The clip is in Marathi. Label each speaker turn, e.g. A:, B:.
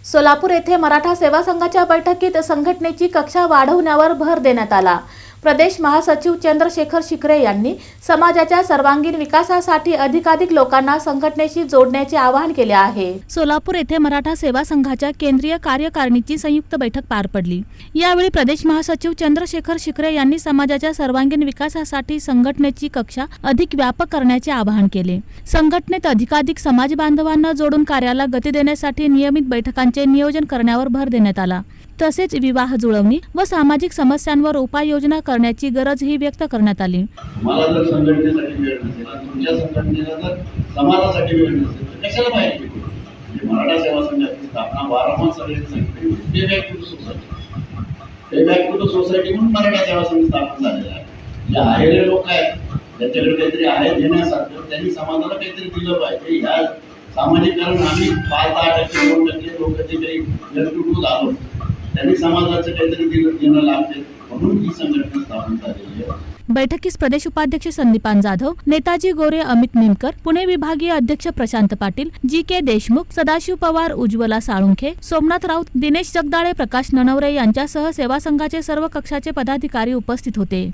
A: सोलापूर येथे मराठा सेवा संघाच्या बैठकीत संघटनेची कक्षा वाढवण्यावर भर देण्यात आला। प्रदेश महासचिव चंद्रशेखर शिकरे यांनी समाजाच्या सर्वांगीण विकासासाठी अधिकाधिक लोकांना संघटनेशी जोडण्याचे आवाहन केले आहे। सोलापूर येथे मराठा सेवा संघाच्या केंद्रीय कार्यकारिणीची संयुक्त बैठक पार पडली। यावेळी प्रदेश महासचिव चंद्रशेखर शिकरे यांनी समाजाच्या सर्वांगीण विकासासाठी संघटनेची कक्षा अधिक व्यापक करण्याचे आवाहन केले। संघटनेत अधिकाधिक समाज बांधवांना जोडून कार्याला गती देण्यासाठी नियमित बैठकांचे नियोजन करण्यावर भर देण्यात आला। तसेच विवाह जुळवणी व सामाजिक समस्यांवर उपाययोजना करण्याची गरजही व्यक्त करण्यात आली।
B: मला जर संघटनेसाठी वेळ नसेल, तुमच्या संघटनेला जर समाजासाठी वेळ नसेल तर कशाला पाहिजे? मराठा सेवा संघाची स्थापना 12 मार्च सगळ्यांनी सांगितली, pay back to society, pay back to society म्हणून मराठा सेवा संघ स्थापन झालेला आहे। जे आहेले लोक आहेत त्याच्याकडे काहीतरी आहे देण्यासारखं, त्यांनी समाजाला काहीतरी दिलं पाहिजे। ह्या सामाजिकरण आम्ही 5-10% 2% लोक ते काही व्यक्तिगत आलो, त्यांनी समाजाचं काहीतरी देणं लागते म्हणून ही संघटना स्थापन झालेली आहे।
A: बैठकीस प्रदेश उपाध्यक्ष संदीपान जाधव, नेताजी गोरे, अमित निमकर, पुणे विभागीय अध्यक्ष प्रशांत पाटील, जी.के. देशमुख, सदाशिव पवार, उज्ज्वला साळुंखे, सोमनाथ राऊत, दिनेश जगदाळे, प्रकाश ननवरे यांच्यासह सेवा संघाचे सर्व कक्षाचे पदाधिकारी उपस्थित होते।